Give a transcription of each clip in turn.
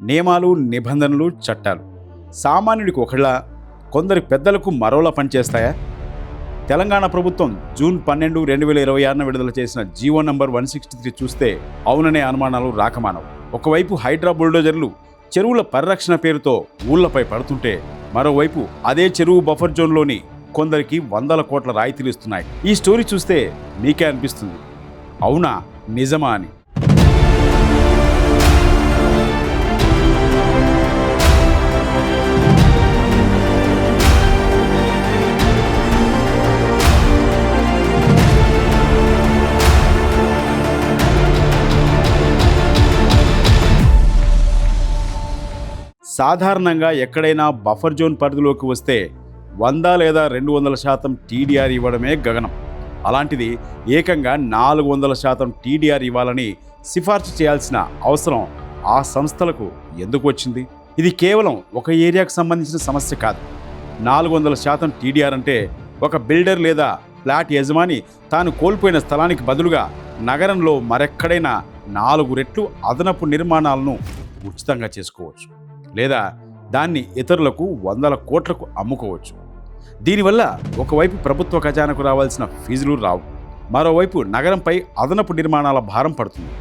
నియమాలు, నిబంధనలు, చట్టాలు సామాన్యుడికి ఒకళ్ళ, కొందరి పెద్దలకు మరోలా పనిచేస్తాయా? తెలంగాణ ప్రభుత్వం జూన్ 12, 2026న విడుదల చేసిన జీవో నంబర్ 163 చూస్తే అవుననే అనుమానాలు రాకమానవు. ఒకవైపు హైడ్రా బుల్డోజర్లు చెరువుల పరిరక్షణ పేరుతో ఊళ్లపై పడుతుంటే, మరోవైపు అదే చెరువు బఫర్ జోన్లోని కొందరికి వందల కోట్ల రాయితీలు ఇస్తున్నాయి. ఈ స్టోరీ చూస్తే మీకే అనిపిస్తుంది, అవునా, నిజమా అని. సాధారణంగా ఎక్కడైనా బఫర్ జోన్ పరిధిలోకి వస్తే 100 లేదా 200% టీడీఆర్ ఇవ్వడమే గగనం. అలాంటిది ఏకంగా 400% టీడీఆర్ ఇవ్వాలని సిఫార్సు చేయాల్సిన అవసరం ఆ సంస్థలకు ఎందుకు వచ్చింది? ఇది కేవలం ఒక ఏరియాకు సంబంధించిన సమస్య కాదు. 400% టీడీఆర్ అంటే ఒక బిల్డర్ లేదా ఫ్లాట్ యజమాని తాను కోల్పోయిన స్థలానికి బదులుగా నగరంలో మరెక్కడైనా 4 రెట్లు అదనపు నిర్మాణాలను ఉచితంగా చేసుకోవచ్చు, లేదా దాన్ని ఇతరులకు వందల కోట్లకు అమ్ముకోవచ్చు. దీనివల్ల ఒకవైపు ప్రభుత్వ ఖజానాకు రావాల్సిన ఫీజులు రావు, మరోవైపు నగరంపై అదనపు నిర్మాణాల భారం పడుతుంది.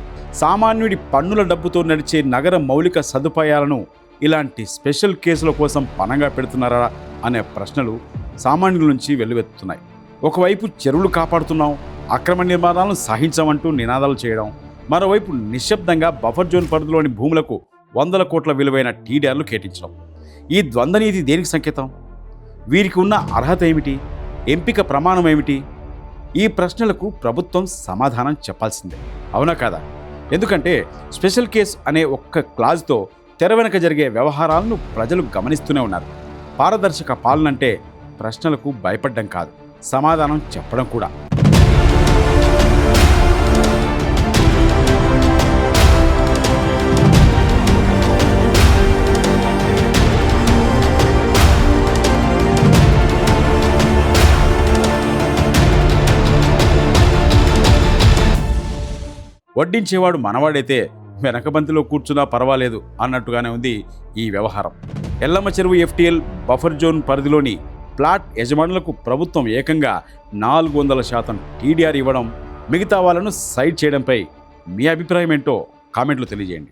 సామాన్యుడి పన్నుల డబ్బుతో నడిచే నగర మౌలిక సదుపాయాలను ఇలాంటి స్పెషల్ కేసుల కోసం పణంగా పెడుతున్నారా అనే ప్రశ్నలు సామాన్యుల నుంచి వెల్లువెత్తుతున్నాయి. ఒకవైపు చెరువులు కాపాడుతున్నాం, అక్రమ నిర్మాణాలను సహించమంటూ నినాదాలు చేయడం, మరోవైపు నిశ్శబ్దంగా బఫర్ జోన్ పరిధిలోని భూములకు వందల కోట్ల విలువైన టీడీఆర్లు కేటాయించడం. ఈ ద్వంద్వనీతి దేనికి సంకేతం? వీరికి ఉన్న అర్హత ఏమిటి? ఎంపిక ప్రమాణం ఏమిటి? ఈ ప్రశ్నలకు ప్రభుత్వం సమాధానం చెప్పాల్సిందే, అవునా కాదా? ఎందుకంటే స్పెషల్ కేస్ అనే ఒక్క క్లాజ్తో తెర వెనుక జరిగే వ్యవహారాలను ప్రజలు గమనిస్తూనే ఉన్నారు. పారదర్శక పాలనంటే ప్రశ్నలకు భయపడడం కాదు, సమాధానం చెప్పడం కూడా. వడ్డించేవాడు మనవాడైతే వెనకబంతిలో కూర్చున్నా పర్వాలేదు అన్నట్టుగానే ఉంది ఈ వ్యవహారం. ఎల్లమ్మ చెరువు ఎఫ్టీఎల్ బఫర్ జోన్ పరిధిలోని ప్లాట్ యజమానులకు ప్రభుత్వం ఏకంగా 400% టీడీఆర్ ఇవ్వడం, మిగతా వాళ్ళను సైడ్ చేయడంపై మీ అభిప్రాయం ఏంటో కామెంట్లో తెలియజేయండి.